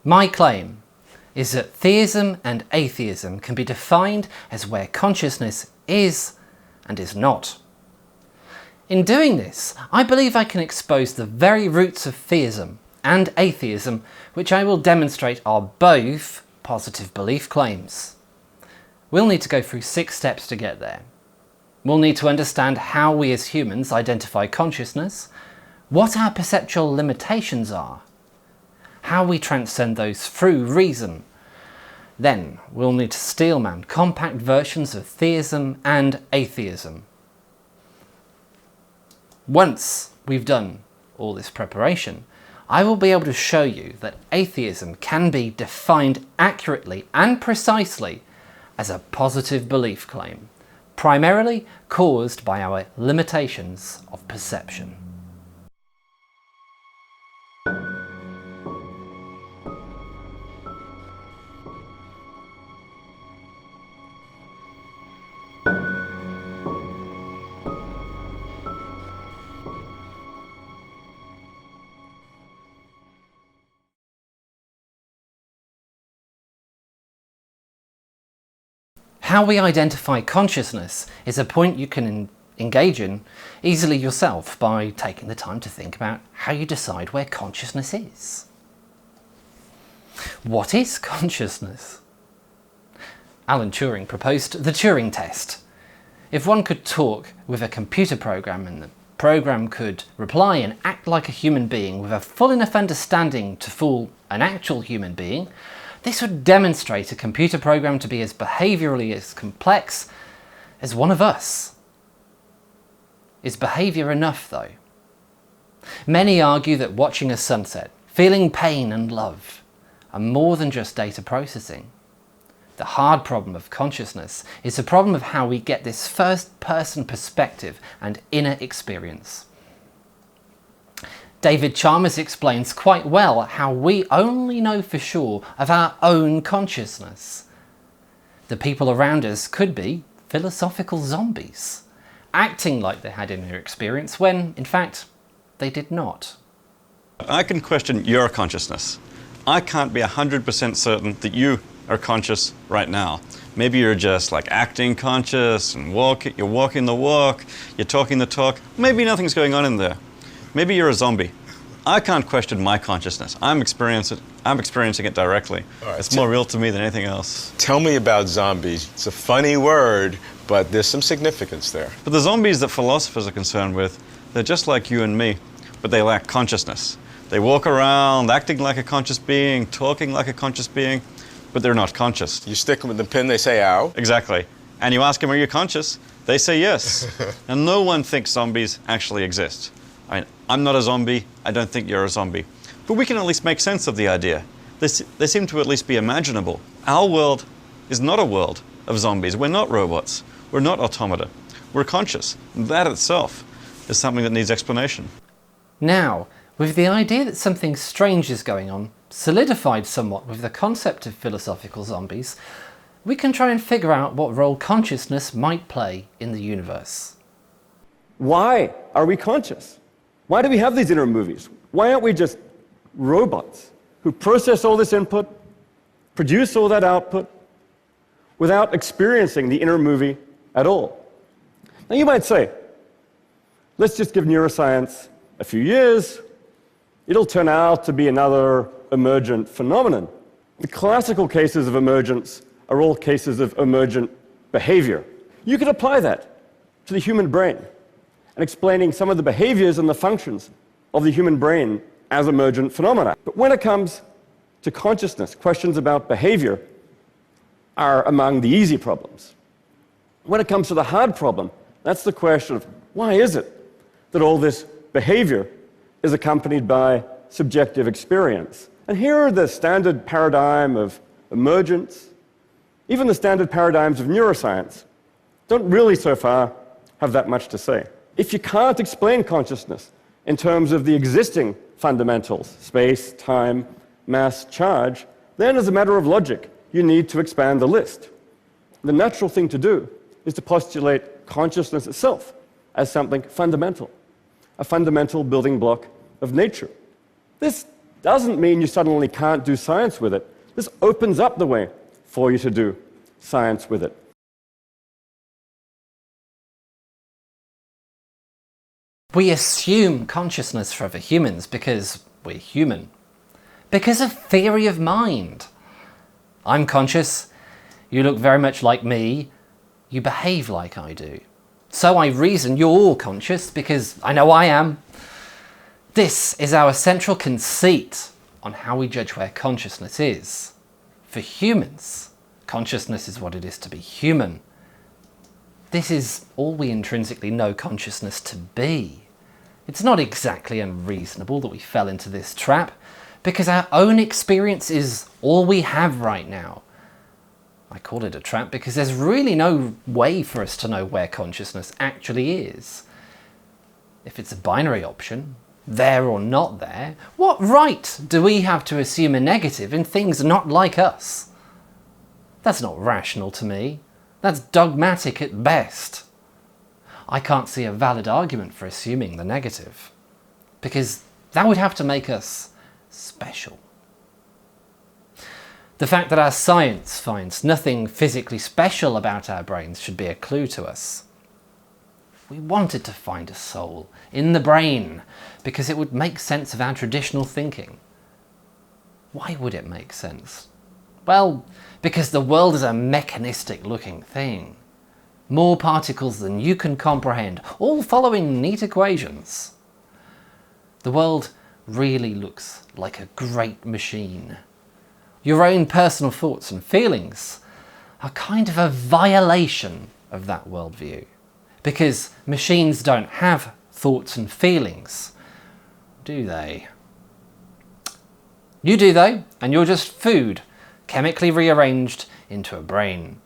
My claim is that theism and atheism can be defined as where consciousness is and is not. In doing this, I believe I can expose the very roots of theism and atheism, which I will demonstrate are both positive belief claims. We'll need to go through 6 steps to get there. We'll need to understand how we as humans identify consciousness, what our perceptual limitations are, how we transcend those through reason. Then we'll need to steelman compact versions of theism and atheism. Once we've done all this preparation, I will be able to show you that atheism can be defined accurately and precisely as a positive belief claim, primarily caused by our limitations of perception. How we identify consciousness is a point you can engage in easily yourself by taking the time to think about how you decide where consciousness is. What is consciousness? Alan Turing proposed the Turing test. If one could talk with a computer program and the program could reply and act like a human being with a full enough understanding to fool an actual human being, this would demonstrate a computer program to be as behaviourally as complex as one of us. Is behaviour enough, though? Many argue that watching a sunset, feeling pain and love, are more than just data processing. The hard problem of consciousness is the problem of how we get this first-person perspective and inner experience. David Chalmers explains quite well how we only know for sure of our own consciousness. The people around us could be philosophical zombies, acting like they had inner experience when, in fact, they did not. I can question your consciousness. I can't be 100% certain that you are conscious right now. Maybe you're just like acting conscious and you're walking the walk, you're talking the talk. Maybe nothing's going on in there. Maybe you're a zombie. I can't question my consciousness. I'm experiencing it directly. Right, it's more real to me than anything else. Tell me about zombies. It's a funny word, but there's some significance there. But the zombies that philosophers are concerned with, they're just like you and me, but they lack consciousness. They walk around acting like a conscious being, talking like a conscious being, but they're not conscious. You stick them with the pin, they say ow. Exactly. And you ask them, are you conscious? They say yes. And no one thinks zombies actually exist. I'm not a zombie, I don't think you're a zombie. But we can at least make sense of the idea. They seem to at least be imaginable. Our world is not a world of zombies. We're not robots. We're not automata. We're conscious. That itself is something that needs explanation. Now, with the idea that something strange is going on solidified somewhat with the concept of philosophical zombies, we can try and figure out what role consciousness might play in the universe. Why are we conscious? Why do we have these inner movies? Why aren't we just robots who process all this input, produce all that output, without experiencing the inner movie at all? Now you might say, let's just give neuroscience a few years, it'll turn out to be another emergent phenomenon. The classical cases of emergence are all cases of emergent behavior. You could apply that to the human brain and explaining some of the behaviors and the functions of the human brain as emergent phenomena. But when it comes to consciousness, questions about behavior are among the easy problems. When it comes to the hard problem, that's the question of why is it that all this behavior is accompanied by subjective experience? And here are the standard paradigm of emergence, even the standard paradigms of neuroscience, don't really so far have that much to say. If you can't explain consciousness in terms of the existing fundamentals, space, time, mass, charge, then as a matter of logic, you need to expand the list. The natural thing to do is to postulate consciousness itself as something fundamental, a fundamental building block of nature. This doesn't mean you suddenly can't do science with it. This opens up the way for you to do science with it. We assume consciousness for other humans because we're human. Because of theory of mind. I'm conscious, you look very much like me, you behave like I do. So I reason you're all conscious because I know I am. This is our central conceit on how we judge where consciousness is. For humans, consciousness is what it is to be human. This is all we intrinsically know consciousness to be. It's not exactly unreasonable that we fell into this trap, because our own experience is all we have right now. I call it a trap because there's really no way for us to know where consciousness actually is. If it's a binary option, there or not there, what right do we have to assume a negative in things not like us? That's not rational to me. That's dogmatic at best. I can't see a valid argument for assuming the negative, because that would have to make us special. The fact that our science finds nothing physically special about our brains should be a clue to us. We wanted to find a soul in the brain because it would make sense of our traditional thinking. Why would it make sense? Well, because the world is a mechanistic looking thing. More particles than you can comprehend, all following neat equations. The world really looks like a great machine. Your own personal thoughts and feelings are kind of a violation of that worldview, because machines don't have thoughts and feelings, do they? You do though, and you're just food, chemically rearranged into a brain.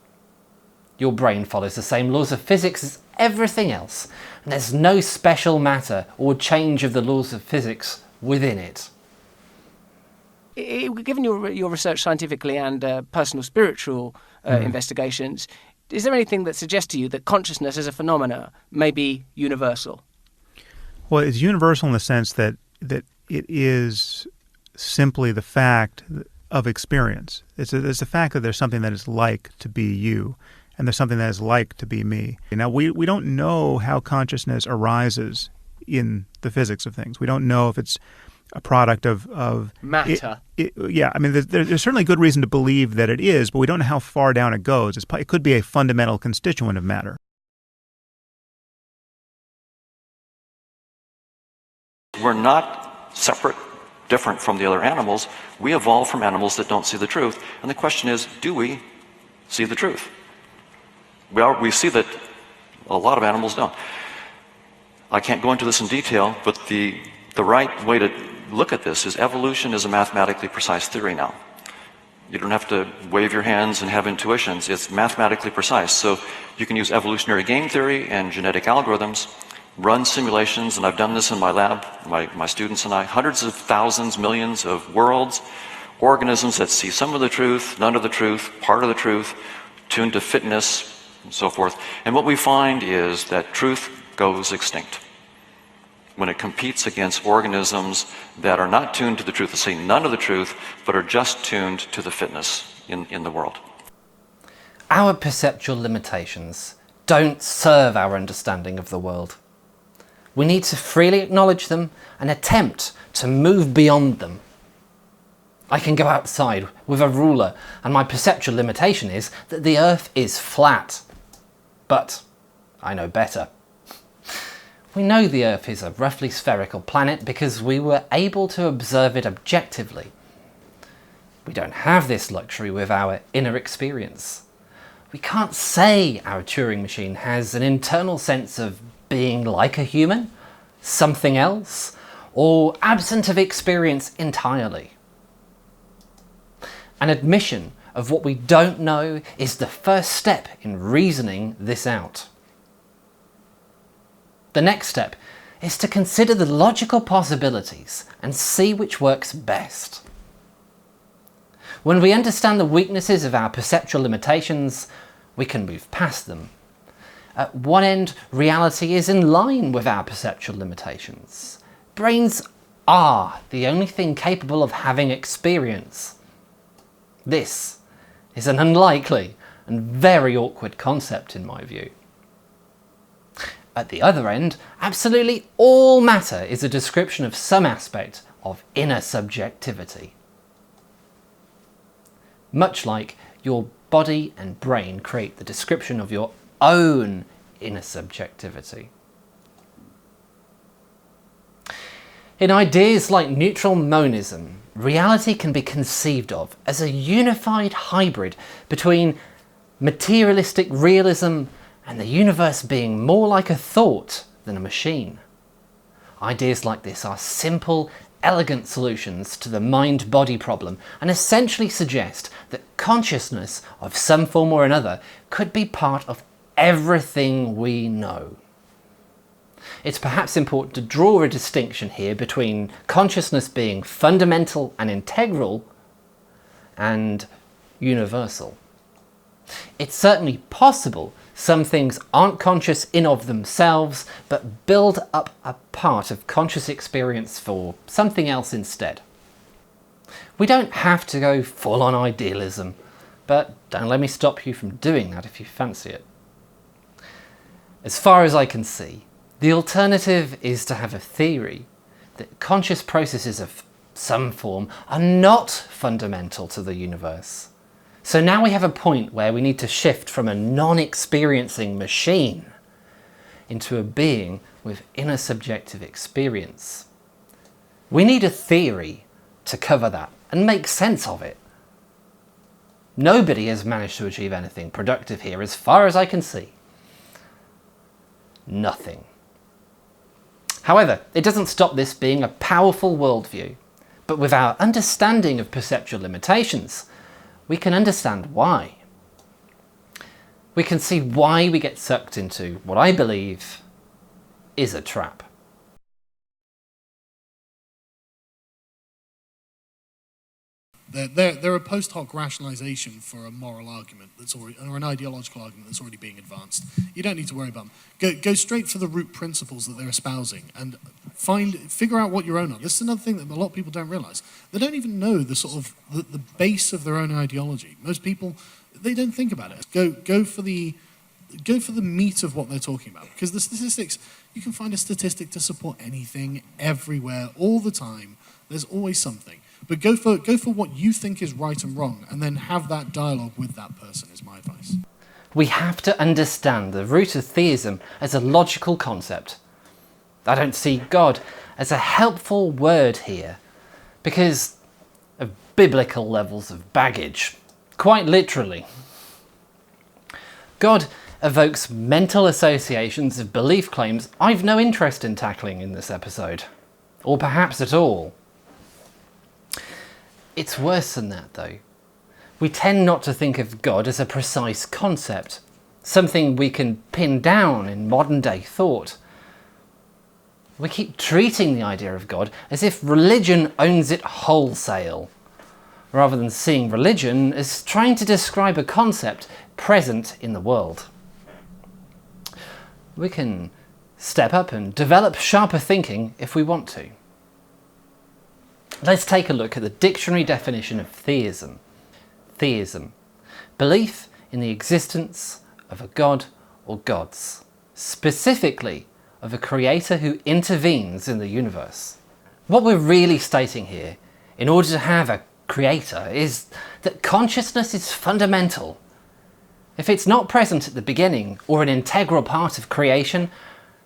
Your brain follows the same laws of physics as everything else, and there's no special matter or change of the laws of physics within it. Given your research scientifically and personal spiritual investigations, is there anything that suggests to you that consciousness as a phenomena may be universal? Well, it's universal in the sense that it is simply the fact of experience. It's the fact that there's something that is like to be you, and there's something that is like to be me. Now, we don't know how consciousness arises in the physics of things. We don't know if it's a product of matter. Yeah, I mean, there's certainly good reason to believe that it is, but we don't know how far down it goes. It could be a fundamental constituent of matter. We're not separate, different from the other animals. We evolved from animals that don't see the truth. And the question is, do we see the truth? We see that a lot of animals don't. I can't go into this in detail, but the right way to look at this is evolution is a mathematically precise theory now. You don't have to wave your hands and have intuitions. It's mathematically precise. So you can use evolutionary game theory and genetic algorithms, run simulations, and I've done this in my lab, my students and I, hundreds of thousands, millions of worlds, organisms that see some of the truth, none of the truth, part of the truth, tuned to fitness, and so forth. And what we find is that truth goes extinct when it competes against organisms that are not tuned to the truth, that say none of the truth, but are just tuned to the fitness in the world. Our perceptual limitations don't serve our understanding of the world. We need to freely acknowledge them and attempt to move beyond them. I can go outside with a ruler and my perceptual limitation is that the Earth is flat. But I know better. We know the Earth is a roughly spherical planet because we were able to observe it objectively. We don't have this luxury with our inner experience. We can't say our Turing machine has an internal sense of being like a human, something else, or absent of experience entirely. An admission of what we don't know is the first step in reasoning this out. The next step is to consider the logical possibilities and see which works best. When we understand the weaknesses of our perceptual limitations, we can move past them. At one end, reality is in line with our perceptual limitations. Brains are the only thing capable of having experience. This is an unlikely and very awkward concept in my view. At the other end, absolutely all matter is a description of some aspect of inner subjectivity. Much like your body and brain create the description of your own inner subjectivity. In ideas like neutral monism, reality can be conceived of as a unified hybrid between materialistic realism and the universe being more like a thought than a machine. Ideas like this are simple, elegant solutions to the mind-body problem and essentially suggest that consciousness of some form or another could be part of everything we know. It's perhaps important to draw a distinction here between consciousness being fundamental and integral and universal. It's certainly possible some things aren't conscious in of themselves, but build up a part of conscious experience for something else instead. We don't have to go full on idealism, but don't let me stop you from doing that if you fancy it. As far as I can see, the alternative is to have a theory that conscious processes of some form are not fundamental to the universe. So now we have a point where we need to shift from a non-experiencing machine into a being with inner subjective experience. We need a theory to cover that and make sense of it. Nobody has managed to achieve anything productive here as far as I can see. Nothing. However, it doesn't stop this being a powerful worldview, but with our understanding of perceptual limitations, we can understand why. We can see why we get sucked into what I believe is a trap. They're a post hoc rationalization for a moral argument that's already, or an ideological argument that's already being advanced. You don't need to worry about them. Go straight for the root principles that they're espousing and figure out what your own are. This is another thing that a lot of people don't realize. They don't even know the sort of the base of their own ideology. Most people, they don't think about it. Go for the meat of what they're talking about, because the statistics, you can find a statistic to support anything, everywhere, all the time. There's always something. But go for what you think is right and wrong, and then have that dialogue with that person, is my advice. We have to understand the root of theism as a logical concept. I don't see God as a helpful word here because of biblical levels of baggage, quite literally. God evokes mental associations of belief claims I've no interest in tackling in this episode, or perhaps at all. It's worse than that though. We tend not to think of God as a precise concept, something we can pin down in modern day thought. We keep treating the idea of God as if religion owns it wholesale, rather than seeing religion as trying to describe a concept present in the world. We can step up and develop sharper thinking if we want to. Let's take a look at the dictionary definition of theism. Theism: belief in the existence of a god or gods, specifically of a creator who intervenes in the universe. What we're really stating here, in order to have a creator, is that consciousness is fundamental. If it's not present at the beginning or an integral part of creation,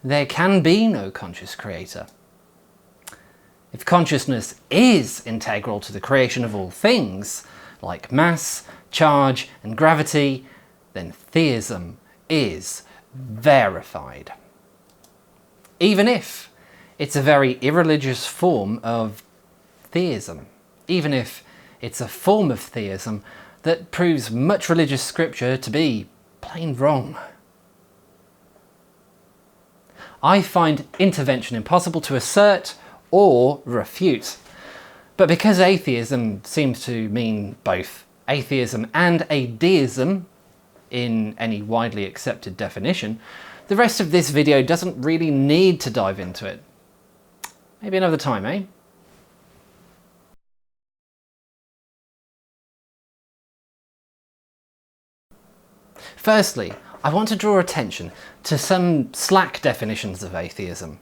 there can be no conscious creator. If consciousness is integral to the creation of all things, like mass, charge, and gravity, then theism is verified. Even if it's a very irreligious form of theism, even if it's a form of theism that proves much religious scripture to be plain wrong. I find intervention impossible to assert or refute. But because atheism seems to mean both atheism and a deism in any widely accepted definition, the rest of this video doesn't really need to dive into it. Maybe another time, eh? Firstly, I want to draw attention to some slack definitions of atheism.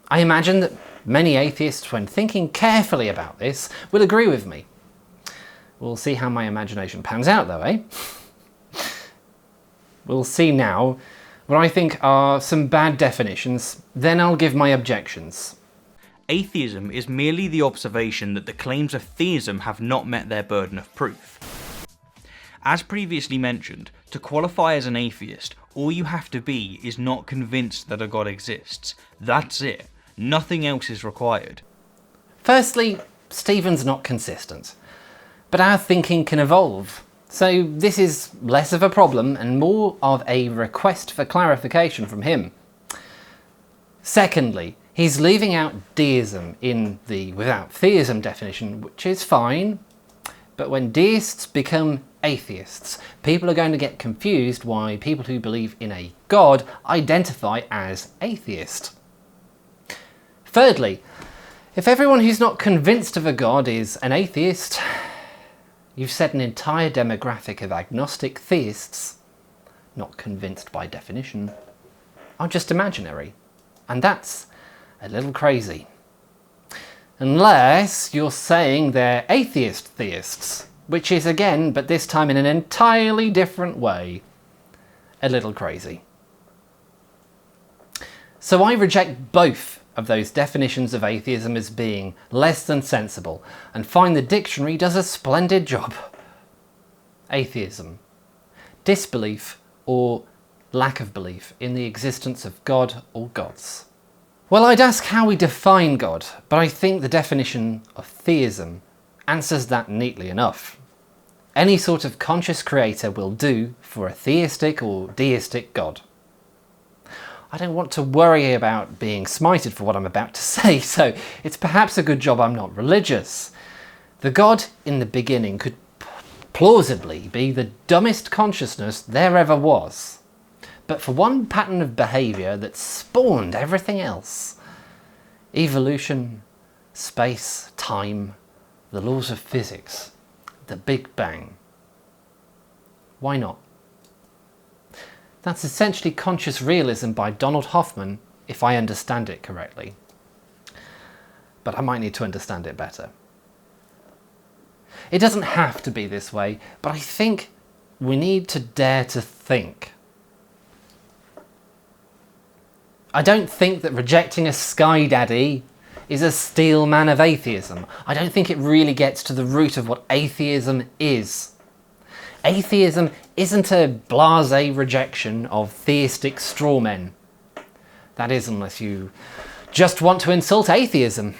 I imagine that many atheists, when thinking carefully about this, will agree with me. We'll see how my imagination pans out though, eh? We'll see now what I think are some bad definitions, then I'll give my objections. Atheism is merely the observation that the claims of theism have not met their burden of proof. As previously mentioned, to qualify as an atheist, all you have to be is not convinced that a God exists. That's it. Nothing else is required. Firstly, Stephen's not consistent, but our thinking can evolve. So this is less of a problem and more of a request for clarification from him. Secondly, he's leaving out deism in the without theism definition, which is fine, but when deists become atheists, people are going to get confused why people who believe in a God identify as atheist. Thirdly, if everyone who's not convinced of a God is an atheist, you've set an entire demographic of agnostic theists, not convinced by definition, are just imaginary. And that's a little crazy. Unless you're saying they're atheist theists, which is again, but this time in an entirely different way, a little crazy. So I reject both of those definitions of atheism as being less than sensible, and find the dictionary does a splendid job. Atheism: disbelief or lack of belief in the existence of God or gods. Well, I'd ask how we define God, but I think the definition of theism answers that neatly enough. Any sort of conscious creator will do for a theistic or deistic God. I don't want to worry about being smited for what I'm about to say, so it's perhaps a good job I'm not religious. The God in the beginning could plausibly be the dumbest consciousness there ever was, but for one pattern of behaviour that spawned everything else. Evolution, space, time, the laws of physics, the Big Bang. Why not? That's essentially conscious realism by Donald Hoffman, if I understand it correctly. But I might need to understand it better. It doesn't have to be this way, but I think we need to dare to think. I don't think that rejecting a sky daddy is a steel man of atheism. I don't think it really gets to the root of what atheism is. Atheism isn't a blasé rejection of theistic strawmen. That is, unless you just want to insult atheism.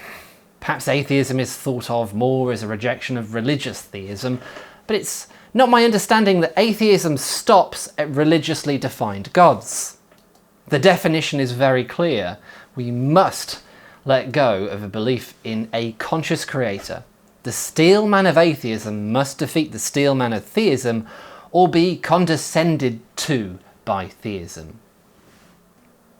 Perhaps atheism is thought of more as a rejection of religious theism, but it's not my understanding that atheism stops at religiously defined gods. The definition is very clear. We must let go of a belief in a conscious creator. The steel man of atheism must defeat the steel man of theism or be condescended to by theism.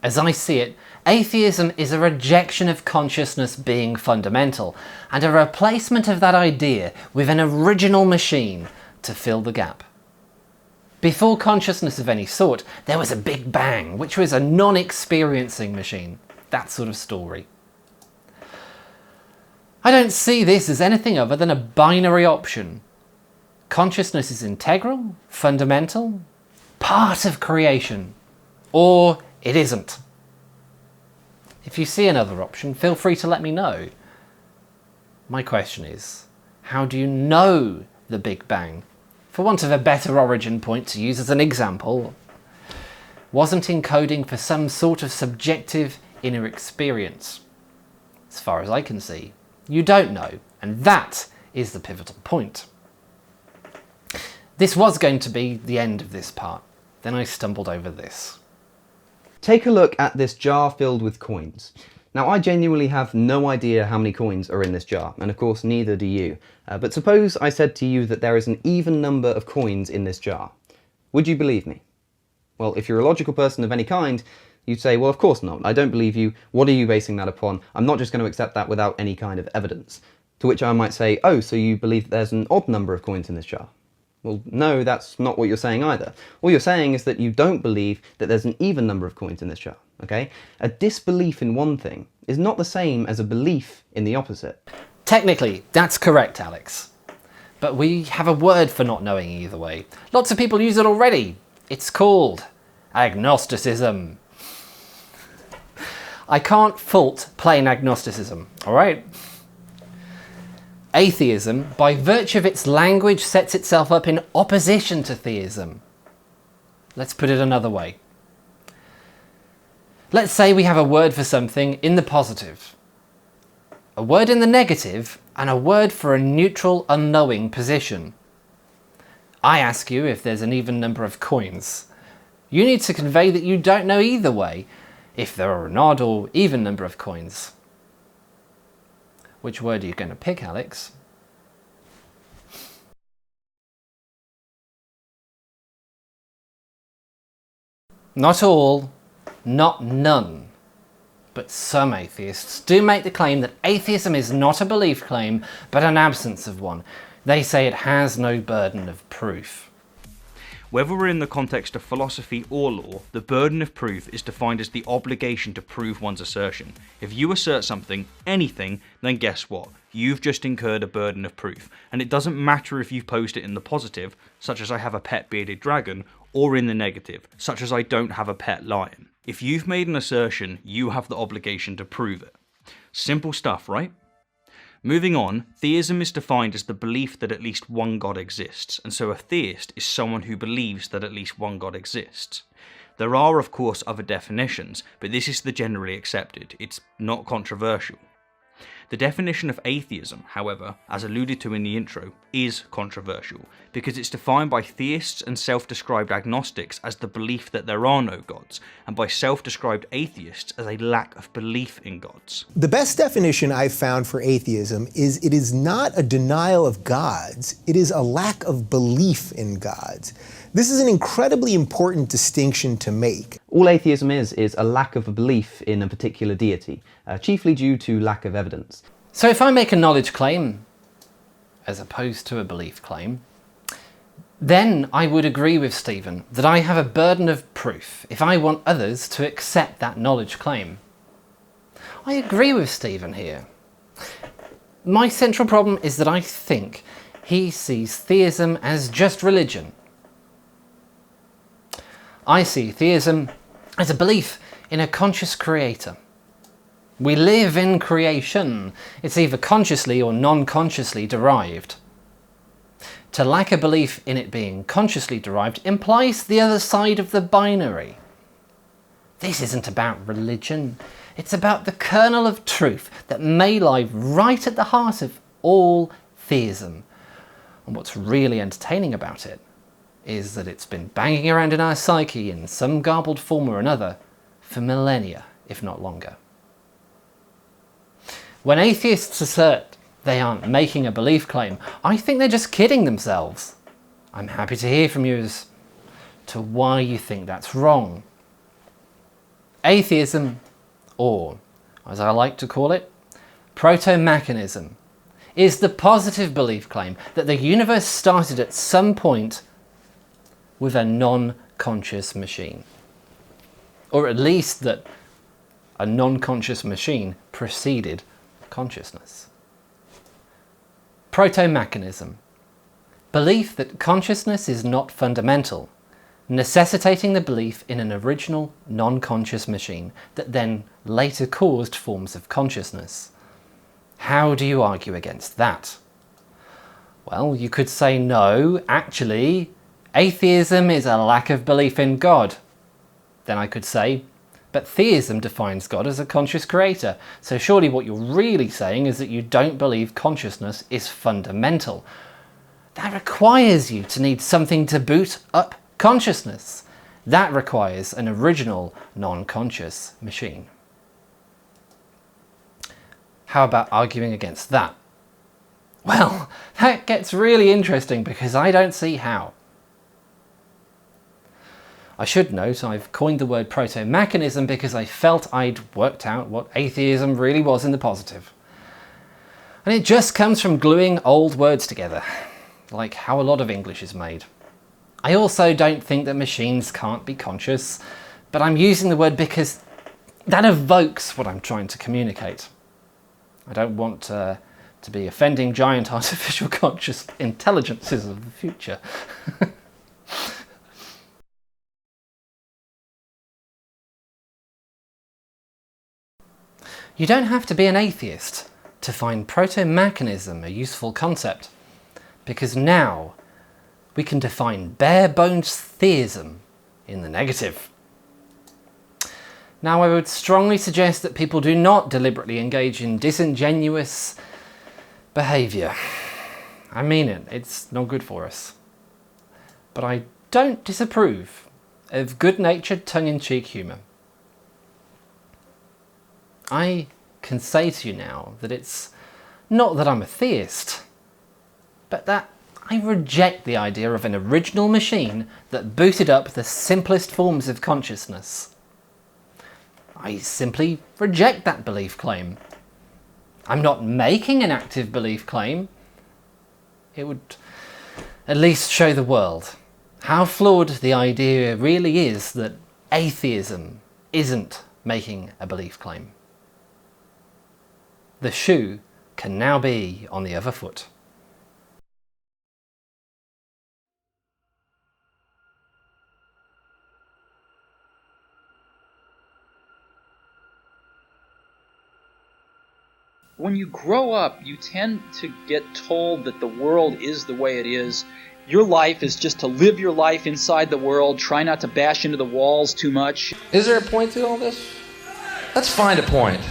As I see it, atheism is a rejection of consciousness being fundamental and a replacement of that idea with an original machine to fill the gap. Before consciousness of any sort, there was a Big Bang, which was a non-experiencing machine. That sort of story. I don't see this as anything other than a binary option. Consciousness is integral, fundamental, part of creation, or it isn't. If you see another option, feel free to let me know. My question is, how do you know the Big Bang? For want of a better origin point to use as an example, wasn't encoding for some sort of subjective inner experience. As far as I can see, you don't know, and that is the pivotal point. This was going to be the end of this part, then I stumbled over this. Take a look at this jar filled with coins. Now, I genuinely have no idea how many coins are in this jar, and of course neither do you. But suppose I said to you that there is an even number of coins in this jar. Would you believe me? Well, if you're a logical person of any kind, you'd say, well, of course not. I don't believe you. What are you basing that upon? I'm not just going to accept that without any kind of evidence. To which I might say, oh, so you believe that there's an odd number of coins in this jar? Well, no, that's not what you're saying either. All you're saying is that you don't believe that there's an even number of coins in this jar, okay? A disbelief in one thing is not the same as a belief in the opposite. Technically, that's correct, Alex. But we have a word for not knowing either way. Lots of people use it already. It's called agnosticism. I can't fault plain agnosticism, alright? Atheism, by virtue of its language, sets itself up in opposition to theism. Let's put it another way. Let's say we have a word for something in the positive, a word in the negative, and a word for a neutral, unknowing position. I ask you if there's an even number of coins. You need to convey that you don't know either way, if there are an odd or even number of coins. Which word are you going to pick, Alex? Not all, not none, but some atheists do make the claim that atheism is not a belief claim, but an absence of one. They say it has no burden of proof. Whether we're in the context of philosophy or law, the burden of proof is defined as the obligation to prove one's assertion. If you assert something, anything, then guess what? You've just incurred a burden of proof. And it doesn't matter if you've posed it in the positive, such as I have a pet bearded dragon, or in the negative, such as I don't have a pet lion. If you've made an assertion, you have the obligation to prove it. Simple stuff, right? Moving on, theism is defined as the belief that at least one God exists, and so a theist is someone who believes that at least one God exists. There are, of course, other definitions, but this is the generally accepted. It's not controversial. The definition of atheism, however, as alluded to in the intro, is controversial, because it's defined by theists and self-described agnostics as the belief that there are no gods, and by self-described atheists as a lack of belief in gods. The best definition I've found for atheism is it is not a denial of gods, it is a lack of belief in gods. This is an incredibly important distinction to make. All atheism is a lack of a belief in a particular deity, chiefly due to lack of evidence. So if I make a knowledge claim, as opposed to a belief claim, then I would agree with Stephen that I have a burden of proof if I want others to accept that knowledge claim. I agree with Stephen here. My central problem is that I think he sees theism as just religion. I see theism as a belief in a conscious creator. We live in creation. It's either consciously or non-consciously derived. To lack a belief in it being consciously derived implies the other side of the binary. This isn't about religion. It's about the kernel of truth that may lie right at the heart of all theism. And what's really entertaining about it is that it's been banging around in our psyche in some garbled form or another for millennia, if not longer. When atheists assert they aren't making a belief claim, I think they're just kidding themselves. I'm happy to hear from you as to why you think that's wrong. Atheism, or as I like to call it, Protomachinism, is the positive belief claim that the universe started at some point with a non-conscious machine. Or at least that a non-conscious machine preceded consciousness. Protomachinism. Belief that consciousness is not fundamental, necessitating the belief in an original non-conscious machine that then later caused forms of consciousness. How do you argue against that? Well, you could say no, actually, atheism is a lack of belief in God. Then I could say, but theism defines God as a conscious creator, so surely what you're really saying is that you don't believe consciousness is fundamental. That requires you to need something to boot up consciousness. That requires an original non-conscious machine. How about arguing against that? Well, that gets really interesting because I don't see how. I should note I've coined the word protomachinism because I felt I'd worked out what atheism really was in the positive. And it just comes from gluing old words together. like how a lot of English is made. I also don't think that machines can't be conscious, but I'm using the word because that evokes what I'm trying to communicate. I don't want to be offending giant artificial conscious intelligences of the future. You don't have to be an atheist to find protomachinism a useful concept, because now we can define bare-bones theism in the negative. Now, I would strongly suggest that people do not deliberately engage in disingenuous behaviour. I mean it, it's not good for us. But I don't disapprove of good-natured tongue-in-cheek humour. I can say to you now that it's not that I'm a theist, but that I reject the idea of an original machine that booted up the simplest forms of consciousness. I simply reject that belief claim. I'm not making an active belief claim. It would at least show the world how flawed the idea really is that atheism isn't making a belief claim. The shoe can now be on the other foot. When you grow up, you tend to get told that the world is the way it is. Your life is just to live your life inside the world, try not to bash into the walls too much. Is there a point to all this? Let's find a point.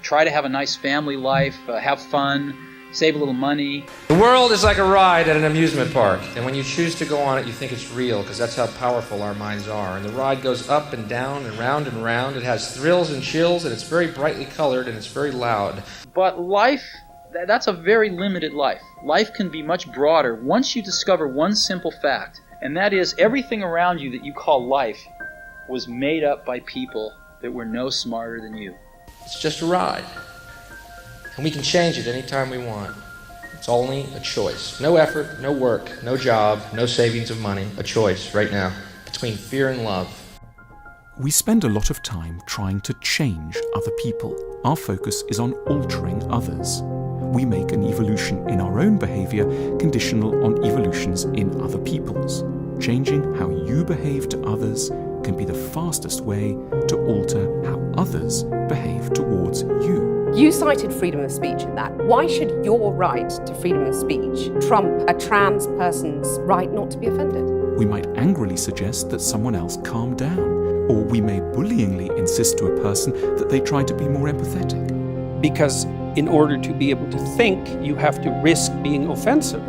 Try to have a nice family life, have fun, save a little money. The world is like a ride at an amusement park, and when you choose to go on it, you think it's real, because that's how powerful our minds are. And the ride goes up and down and round and round. It has thrills and chills, and it's very brightly colored, and it's very loud. But life, that's a very limited life. Life can be much broader once you discover one simple fact, and that is everything around you that you call life was made up by people that were no smarter than you. It's just a ride, and we can change it anytime we want. It's only a choice. No effort, no work, no job, no savings of money. A choice right now between fear and love. We spend a lot of time trying to change other people. Our focus is on altering others. We make an evolution in our own behaviour conditional on evolutions in other people's. Changing how you behave to others can be the fastest way to alter how others behave towards you. You cited freedom of speech in that. Why should your right to freedom of speech trump a trans person's right not to be offended? We might angrily suggest that someone else calm down, or we may bullyingly insist to a person that they try to be more empathetic. Because in order to be able to think, you have to risk being offensive.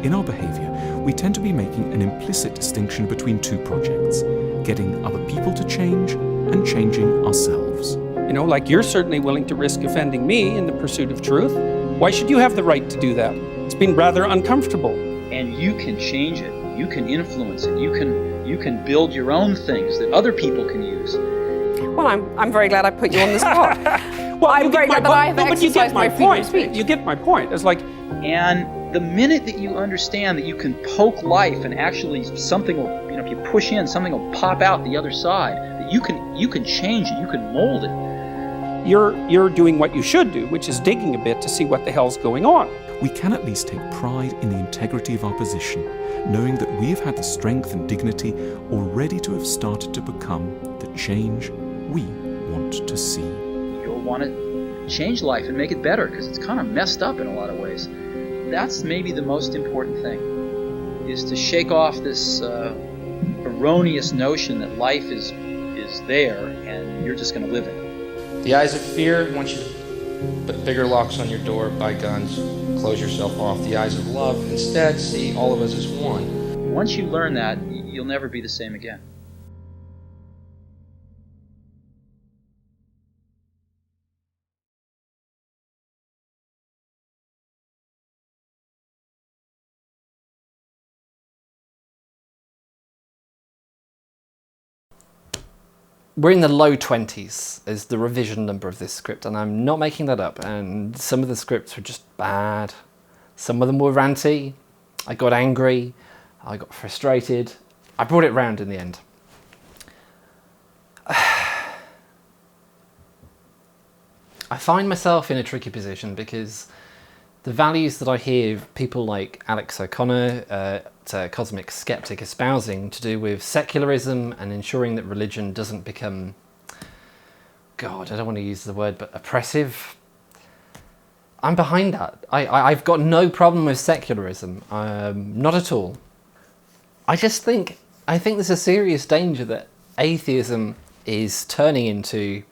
In our behaviour, we tend to be making an implicit distinction between two projects: getting other people to change and changing ourselves. You know, like you're certainly willing to risk offending me in the pursuit of truth. Why should you have the right to do that? It's been rather uncomfortable. And you can change it. You can influence it. You can build your own things that other people can use. Well, I'm very glad I put you on the spot. Well, I'm very glad that I have exercised my freedom of speech. You get my point. It's like, and the minute that you understand that you can poke life and actually something will, if you push in, something will pop out the other side. That you can change it. You can mold it. You're doing what you should do, which is digging a bit to see what the hell's going on. We can at least take pride in the integrity of our position, knowing that we have had the strength and dignity already to have started to become the change we want to see. You'll want to change life and make it better because it's kind of messed up in a lot of ways. That's maybe the most important thing, is to shake off this erroneous notion that life is there and you're just going to live it. The eyes of fear want you to put bigger locks on your door, buy guns, close yourself off. The eyes of love instead see all of us as one. Once you learn that, you'll never be the same again. We're in the low 20s as the revision number of this script, and I'm not making that up, and some of the scripts were just bad. Some of them were ranty. I got angry, I got frustrated. I brought it round in the end. I find myself in a tricky position because the values that I hear people like Alex O'Connor, cosmic skeptic, espousing to do with secularism and ensuring that religion doesn't become, God, I don't want to use the word, but oppressive. I'm behind that. I've got no problem with secularism, not at all. I think there's a serious danger that atheism is turning into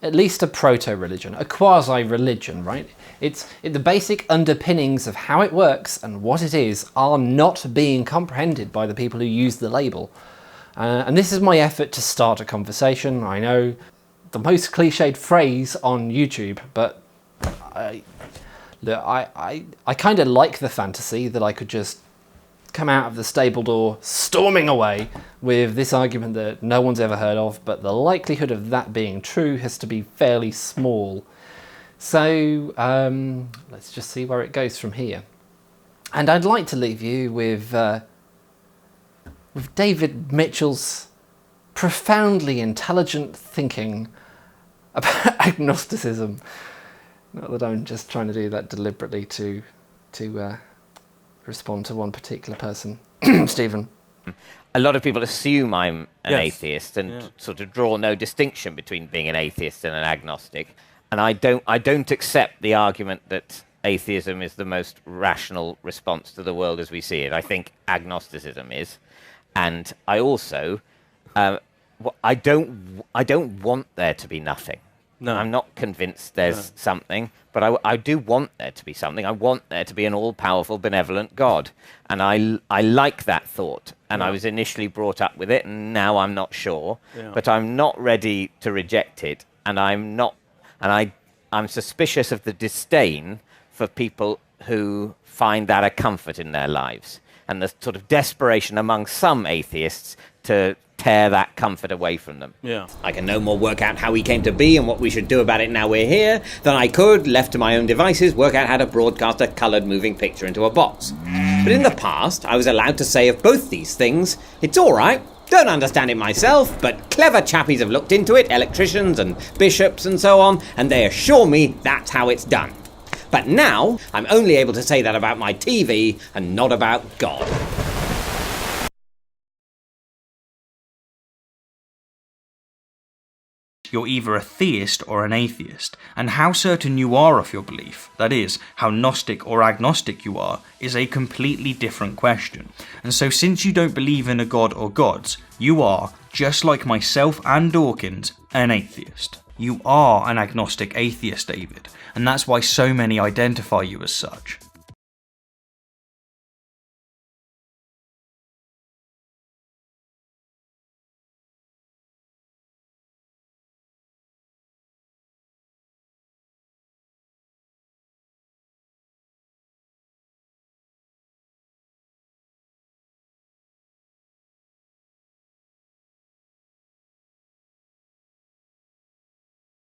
at least a proto-religion, a quasi-religion, right? The basic underpinnings of how it works and what it is are not being comprehended by the people who use the label. And this is my effort to start a conversation. I know the most cliched phrase on YouTube, but I kind of like the fantasy that I could just come out of the stable door storming away with this argument that no one's ever heard of, but the likelihood of that being true has to be fairly small. So let's just see where it goes from here. And I'd like to leave you with David Mitchell's profoundly intelligent thinking about agnosticism. Not that I'm just trying to do that deliberately to respond to one particular person. Stephen. A lot of people assume I'm an atheist and sort of draw no distinction between being an atheist and an agnostic. And I don't accept the argument that atheism is the most rational response to the world as we see it. I think agnosticism is. And I also I don't want there to be nothing. No. I'm not convinced there's something, but I do want there to be something. I want there to be an all-powerful, benevolent God. And I like that thought. And I was initially brought up with it, and now I'm not sure. Yeah. But I'm not ready to reject it. And I'm suspicious of the disdain for people who find that a comfort in their lives. And the sort of desperation among some atheists to tear that comfort away from them. Yeah. I can no more work out how he came to be and what we should do about it now we're here than I could, left to my own devices, work out how to broadcast a coloured moving picture into a box. But in the past, I was allowed to say of both these things, it's all right, don't understand it myself, but clever chappies have looked into it, electricians and bishops and so on, and they assure me that's how it's done. But now, I'm only able to say that about my TV and not about God. You're either a theist or an atheist, and how certain you are of your belief, that is, how Gnostic or agnostic you are, is a completely different question. And so since you don't believe in a god or gods, you are, just like myself and Dawkins, an atheist. You are an agnostic atheist, David, and that's why so many identify you as such.